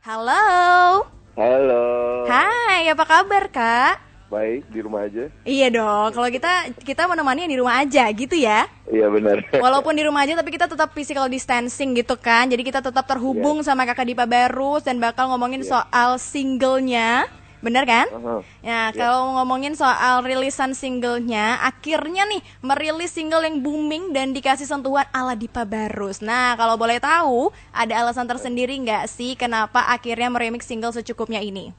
Halo. Halo, Hai, apa kabar, Kak? baik di rumah aja? Iya dong, kalau kita menemani yang di rumah aja gitu ya. Iya benar. Walaupun di rumah aja tapi kita tetap physical distancing gitu kan. Jadi kita tetap Iya, terhubung sama Kakak Dipa Barus dan bakal ngomongin iya. soal singlenya. Bener kan? Aha. Ya, Iya. kalau ngomongin soal rilisan singlenya, akhirnya nih merilis single yang booming dan dikasih sentuhan ala Dipa Barus. Nah, kalau boleh tahu, ada alasan tersendiri nggak sih kenapa akhirnya meremix single secukupnya ini?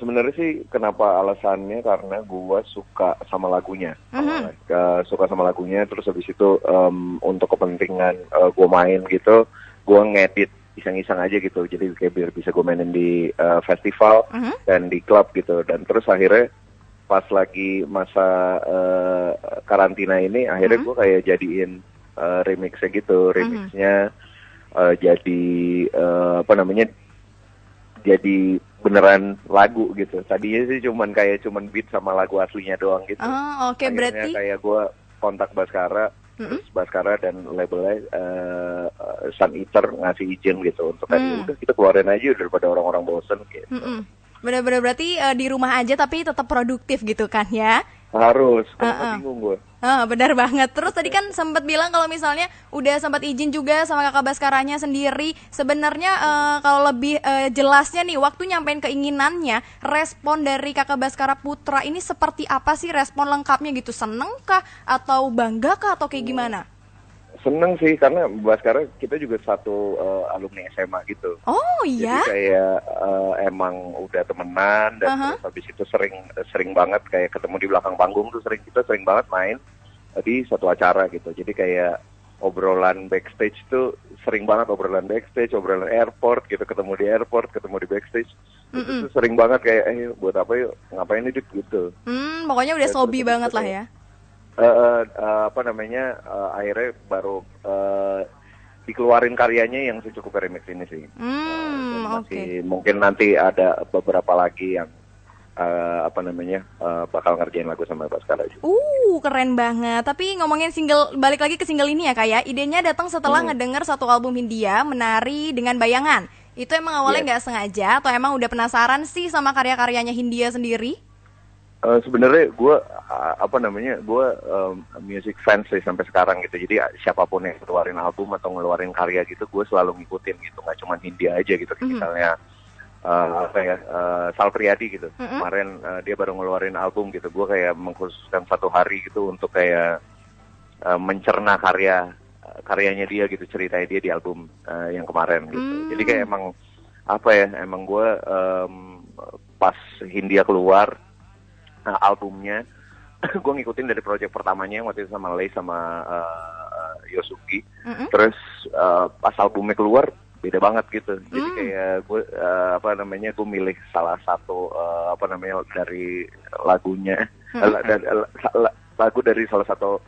Sebenarnya sih kenapa alasannya karena gua suka sama lagunya, Mhm. suka sama lagunya. Terus habis itu untuk kepentingan gua main gitu, gua ngedit iseng-iseng aja gitu. Jadi kayak biar bisa gua mainin di festival Mhm. dan di klub gitu. Dan terus akhirnya pas lagi masa karantina ini, akhirnya gua kayak jadiin remixnya gitu. Remixnya jadi apa namanya? Jadi beneran lagu gitu. Tadinya sih cuman beat sama lagu aslinya doang gitu. Oh, oke, Akhirnya berarti. kayak gue kontak Baskara, Mm-mm. terus Baskara dan labelnya Sun Eater ngasih izin gitu untuk kayak "Ya udah kita keluarin aja daripada orang-orang bosen gitu." Mm-mm. Bener-bener berarti di rumah aja tapi tetap produktif gitu kan ya? Harus, kalau nggak Heeh. bingung gue. Benar banget. Terus tadi kan sempat bilang kalau misalnya udah sempat izin juga sama kakak Baskaranya sendiri. Sebenarnya kalau lebih jelasnya nih, waktu nyampein keinginannya, respon dari kakak Baskara Putra ini seperti apa sih respon lengkapnya gitu? Seneng kah? Atau bangga kah? Atau kayak gimana? Seneng sih karena Baskara kita juga satu alumni SMA gitu. Oh Jadi iya? kayak emang udah temenan dan Aha. terus habis itu sering banget kayak ketemu di belakang panggung tuh kita sering banget main di satu acara gitu. Jadi kayak obrolan backstage tuh sering banget obrolan backstage, obrolan airport gitu, ketemu di airport, ketemu di backstage. Itu tuh sering banget kayak buat apa yuk, ngapain nih Dit?" gitu. Pokoknya udah Terus sobi habis itu banget lah kayak ya. apa namanya akhirnya baru dikeluarin karyanya yang secukupnya remix ini sih. Dan Oke. masih mungkin nanti ada beberapa lagi yang apa namanya bakal ngerjain lagu sama Baskara juga. Keren banget. Tapi ngomongin single, balik lagi ke single ini ya kak ya. Idenya datang setelah ngedenger satu album Hindia, Menari dengan Bayangan. Itu emang awalnya Yes. nggak sengaja atau emang udah penasaran sih sama karya-karyanya Hindia sendiri? Sebenarnya gue apa namanya gue music fans sih sampai sekarang gitu. Jadi siapapun yang keluarin album atau ngeluarin karya gitu, gue selalu ngikutin gitu. Nggak cuma Hindia aja gitu. Kayak misalnya apa ya Sal Priadi gitu. Kemarin dia baru ngeluarin album gitu. Gue kayak mengkhususkan satu hari gitu untuk kayak mencerna karyanya dia gitu, ceritanya dia di album yang kemarin gitu. Jadi kayak emang apa ya, emang gue pas Hindia keluar albumnya, gue ngikutin dari project pertamanya yang waktu itu sama Lay sama Yosugi. Terus pas albumnya keluar beda banget gitu. Jadi kayak gue apa namanya, gue milih salah satu apa namanya dari lagunya lagu dari salah satu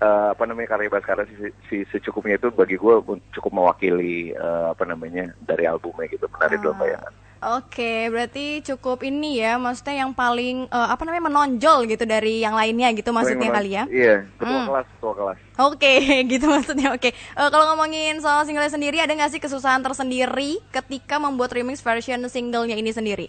apa namanya karya Baskara si secukupnya itu bagi gue cukup mewakili apa namanya dari albumnya gitu, Menari Dalam Bayangan. Oke, berarti cukup ini ya, maksudnya yang paling apa namanya menonjol gitu dari yang lainnya gitu maksudnya kali ya? Iya, ketua kelas. Oke, gitu maksudnya. Oke. Kalau ngomongin soal single sendiri, ada nggak sih kesusahan tersendiri ketika membuat remix version singlenya ini sendiri?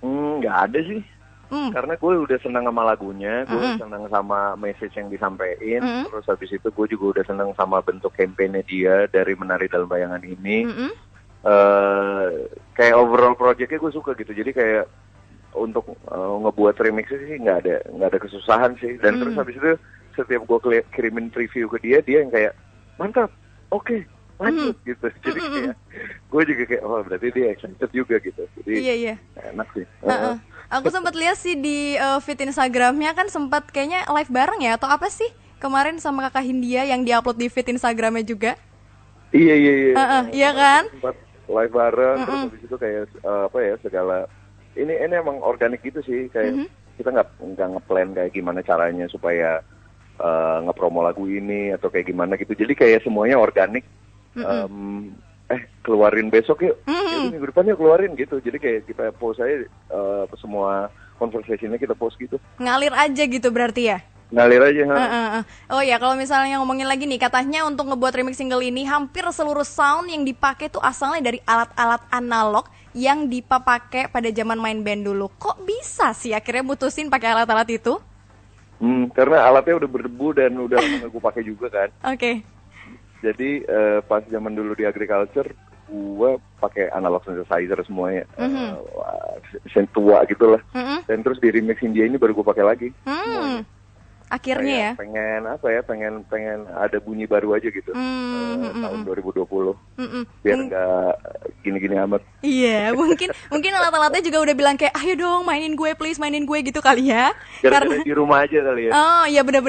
Nggak ada sih. Karena gue udah senang sama lagunya, gue senang sama message yang disampaikan, terus habis itu gue juga udah senang sama bentuk campaign-nya dia dari Menari Dalam Bayangan ini. Kayak overall projectnya gue suka gitu, jadi kayak untuk ngebuat remixnya sih nggak ada kesusahan sih. Dan terus habis itu setiap gue kirimin preview ke dia yang kayak mantap, oke, lanjut gitu. Jadi kayak gue juga kayak oh berarti dia excited juga gitu. Jadi Iya. enak sih. Aku sempat lihat sih di feed Instagramnya kan sempat kayaknya live bareng ya atau apa sih kemarin sama kakak Hindia yang diupload di feed Instagramnya juga. Iya. Iya kan? Sempat live bareng, terus habis itu kayak apa ya segala ini emang organik gitu sih, kayak kita nggak ngeplan kayak gimana caranya supaya ngepromo lagu ini atau kayak gimana gitu. Jadi kayak semuanya organik. Keluarin besok yuk, minggu depan yuk keluarin gitu. Jadi kayak kita post aja semua conversation-nya kita post gitu. Ngalir aja gitu berarti ya? ngalir aja. Oh ya, kalau misalnya ngomongin lagi nih, katanya untuk ngebuat remix single ini hampir seluruh sound yang dipakai tuh asalnya dari alat-alat analog yang Dipa pakai pada zaman main band dulu. Kok bisa sih akhirnya mutusin pakai alat-alat itu? Karena alatnya udah berdebu dan udah lama gue pakai juga kan. Oke. Jadi pas zaman dulu di agriculture, gue pakai analog synthesizer semuanya, tua gitulah. Dan terus di remix India ini baru gue pakai lagi. Akhirnya kayak pengen ada bunyi baru aja gitu. Tahun 2020 biar nggak gini-gini amat. Iya, mungkin alat-alatnya juga udah bilang kayak ayo dong mainin gue please, mainin gue gitu kali ya. Karena di rumah aja kali ya. Oh iya, benar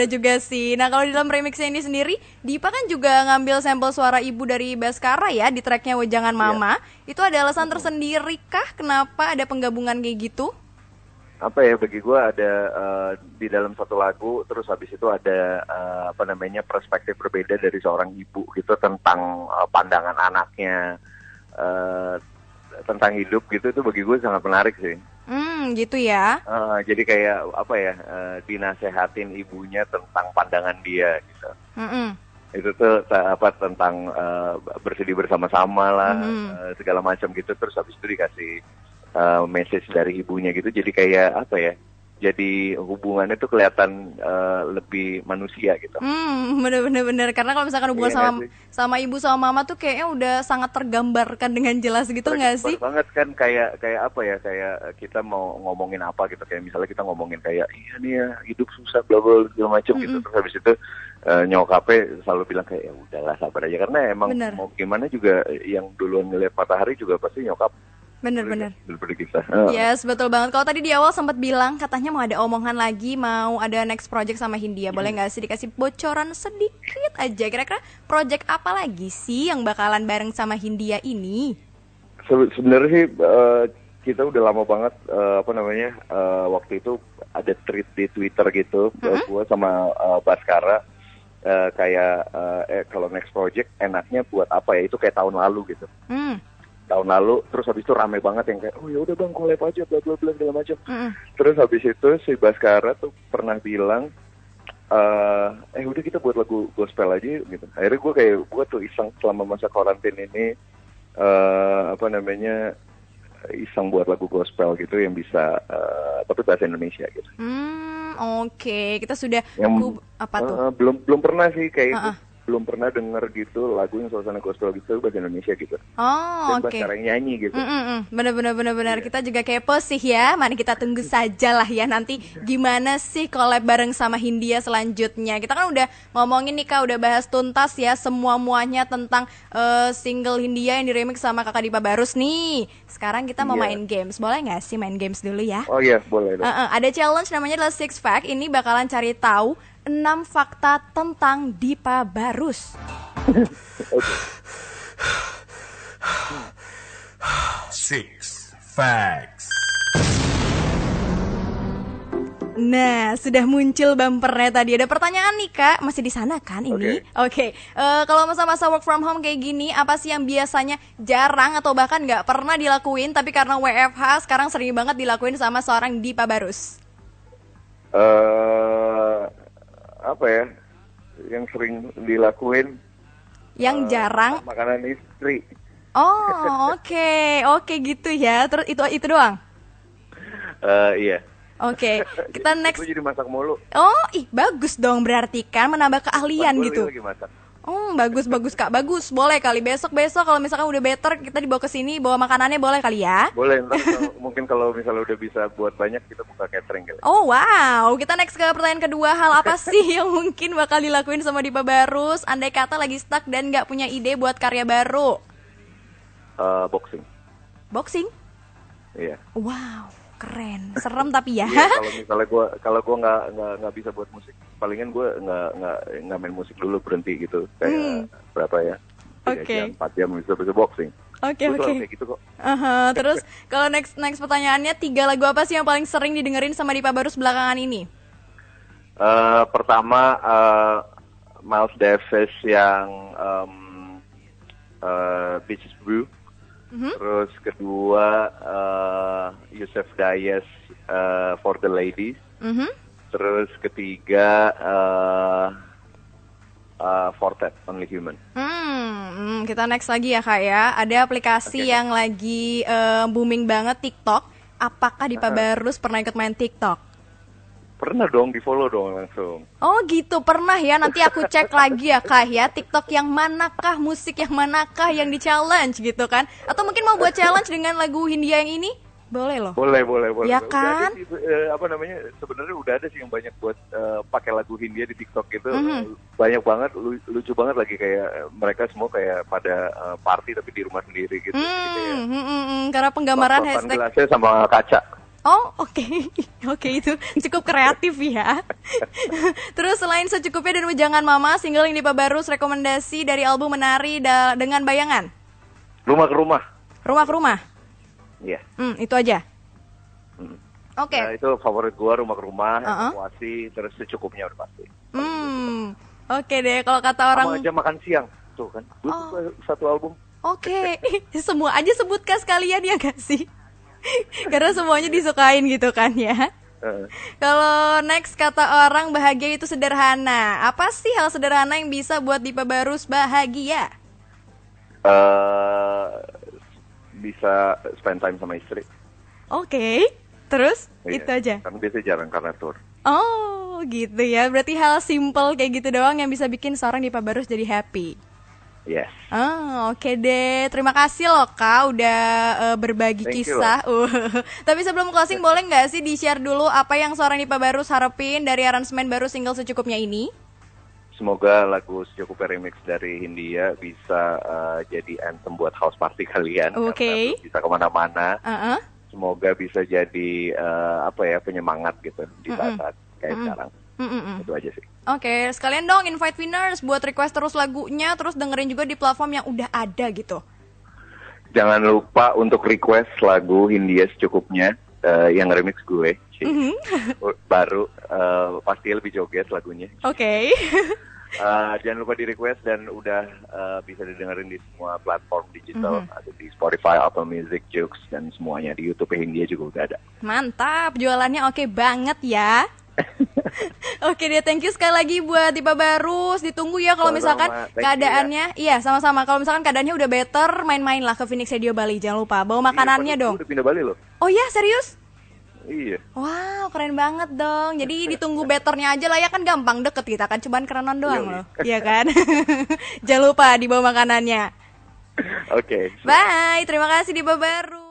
juga sih. Nah, kalau di dalam remixnya ini sendiri, Dipa kan juga ngambil sampel suara ibu dari Baskara ya di tracknya Wejangan Mama. Itu ada alasan tersendiri kah kenapa ada penggabungan kayak gitu? Apa ya, bagi gue ada di dalam satu lagu, terus habis itu ada perspektif berbeda dari seorang ibu gitu tentang pandangan anaknya tentang hidup gitu. Itu bagi gue sangat menarik sih. Gitu ya. Jadi kayak dinasehatin ibunya tentang pandangan dia gitu. Itu tuh tentang bersedih bersama-sama lah, segala macam gitu. Terus habis itu dikasih message dari ibunya gitu, jadi kayak jadi hubungannya tuh kelihatan lebih manusia gitu. Bener karena kalau misalkan hubungan sama ibu sama mama tuh kayaknya udah sangat tergambarkan dengan jelas gitu nggak sih? Banget kan, kayak kita mau ngomongin apa gitu, kayak misalnya kita ngomongin kayak iya nih ya hidup susah bla bla segala macam gitu, terus habis itu nyokapnya selalu bilang kayak ya udahlah sabar aja, karena emang mau gimana juga yang duluan ngeliat Matahari juga pasti nyokap. Bener. Kita. Yes, betul banget. Kalau tadi di awal sempat bilang katanya mau ada omongan lagi, mau ada next project sama Hindia. Boleh nggak sih dikasih bocoran sedikit aja? Kira-kira project apa lagi sih yang bakalan bareng sama Hindia ini? Sebenarnya sih kita udah lama banget waktu itu ada tweet di Twitter gitu, gue sama Baskara kalau next project enaknya buat apa ya? Itu kayak tahun lalu gitu. Tahun lalu, terus habis itu rame banget yang kayak, oh ya udah bang collab aja bla bla bla segala macam. Terus habis itu si Baskara tuh pernah bilang, udah kita buat lagu gospel aja gitu. Akhirnya gue tuh iseng selama masa karantin ini, iseng buat lagu gospel gitu yang bisa tapi bahasa Indonesia gitu. Oke. Kita sudah apa tuh? Belum pernah sih kayak belum pernah denger gitu lagu yang suasana gospel gitu bahasa Indonesia gitu. Oh, oke. Dan cara nyanyi gitu. Benar. Kita juga kepo sih ya. Mari kita tunggu saja lah ya nanti gimana sih collab bareng sama Hindia selanjutnya. Kita kan udah ngomongin nih Kak, udah bahas tuntas ya muanya tentang single Hindia yang diremix sama Kakak Dipa Barus nih. Sekarang kita mau main games. Boleh nggak sih main games dulu ya? Oh iya, boleh. Ada challenge namanya adalah 6 Fact. Ini bakalan cari tahu 6 fakta tentang Dipa Barus. 6 Facts. Nah, sudah muncul bumpernya tadi. Ada pertanyaan nih Kak, masih di sana kan ini? Oke. Kalau masa-masa work from home kayak gini, apa sih yang biasanya jarang atau bahkan nggak pernah dilakuin, tapi karena WFH sekarang sering banget dilakuin sama seorang Dipa Barus? Apa ya yang sering dilakuin? Yang jarang? Makanan istri. Oh, oke gitu ya. Terus itu doang? Iya. Oke, kita next. Gue jadi masak mulu. Oh, bagus dong, berarti kan menambah keahlian gitu. Lagi masak. Bagus Kak, bagus. Boleh kali besok kalau misalkan udah better kita dibawa ke sini, bawa makanannya boleh kali ya? Boleh, mungkin kalau misalnya udah bisa buat banyak kita buka catering kali. Oh wow, kita next ke pertanyaan kedua. Hal apa sih yang mungkin bakal dilakuin sama Dipa Barus andai kata lagi stuck dan nggak punya ide buat karya baru? Boxing. Boxing? Iya. Wow, keren, serem tapi ya. Iya, kalau gue nggak bisa buat musik, palingan gue nggak main musik dulu, berhenti gitu kayak berapa ya? 3 jam, 4 jam bisa boxing. Oke. Kayak gitu kok. Terus kalau next pertanyaannya, 3 lagu apa sih yang paling sering didengerin sama Dipa Barus belakangan ini? Pertama Miles Davis yang Beach Brew. Terus kedua Yusuf Dayes For the Ladies. Terus ketiga Fortet, Only Human. Kita next lagi ya Kak ya. Ada aplikasi yang lagi booming banget, TikTok. Apakah Dipa Barus pernah ikut main TikTok? Pernah dong, di follow dong langsung. Oh gitu, pernah ya. Nanti aku cek lagi ya Kak ya. TikTok yang manakah, musik yang manakah yang di-challenge gitu kan. Atau mungkin mau buat challenge dengan lagu Hindia yang ini? Boleh loh. Boleh. Ya Udah kan? ada sih, sebenarnya udah ada sih yang banyak buat pakai lagu Hindia di TikTok gitu. Banyak banget, lucu banget lagi, kayak mereka semua kayak pada party tapi di rumah sendiri gitu. Jadi kayak Karena penggambaran pas-pasan hashtag. gelasnya sama kaca. Oh oke. Oke, itu cukup kreatif ya. Terus selain Secukupnya dan Wejangan Mama, single yang Dipa Barus rekomendasi dari album Menari dengan Bayangan. Rumah ke rumah. Rumah ke rumah. Iya. Itu aja. Oke. Nah, itu favorit gua, Rumah ke rumah, Evakuasi, terus Secukupnya udah pasti. Oke deh, kalau kata orang. Sama aja Makan Siang, tuh kan. Gua suka satu album. Oke. Semua aja sebutkan sekalian ya gak sih? Karena semuanya disukain gitu kan ya. Kalau next kata orang bahagia itu sederhana. Apa sih hal sederhana yang bisa buat Dipa Barus bahagia? Bisa spend time sama istri. Oke. Terus Iya, itu aja. Kan biasanya jarang karena tour. Oh gitu ya. Berarti hal simple kayak gitu doang yang bisa bikin seorang Dipa Barus jadi happy. Yes. Oke deh. Terima kasih loh Kak udah berbagi Thank you, kisah. Tapi sebelum closing boleh nggak sih di-share dulu apa yang seorang Dipa Barus harapin dari aransemen baru single Secukupnya ini? Semoga lagu Secukupnya remix dari Hindia bisa jadi anthem buat house party kalian. Oke. Karena bisa kemana-mana. Semoga bisa jadi penyemangat gitu di saat-saat kayak sekarang. Itu aja sih. Oke, sekalian dong invite winners buat request terus lagunya, terus dengerin juga di platform yang udah ada gitu. Jangan lupa untuk request lagu Hindia Secukupnya yang remix gue. Baru pasti lebih joget lagunya. Oke. Jangan lupa di request dan udah bisa didengerin di semua platform digital. Ada di Spotify, Apple Music, Joox, dan semuanya. Di YouTube Hindia juga udah ada. Mantap, jualannya oke banget ya. Oke deh, thank you sekali lagi buat Dipa Barus. Ditunggu ya kalau misalkan keadaannya. Iya, sama-sama. Kalau misalkan keadaannya udah better, main-main lah ke Phoenix Radio Bali. Jangan lupa bawa makanannya dong. Udah pindah Bali loh. Oh ya, serius? Iya. Wow, keren banget dong. Jadi ditunggu betternya aja lah ya, kan gampang deket kita kan, cuman kerenan doang loh. Iya kan? Jangan lupa dibawa makanannya. Oke. Bye, terima kasih Dipa Barus.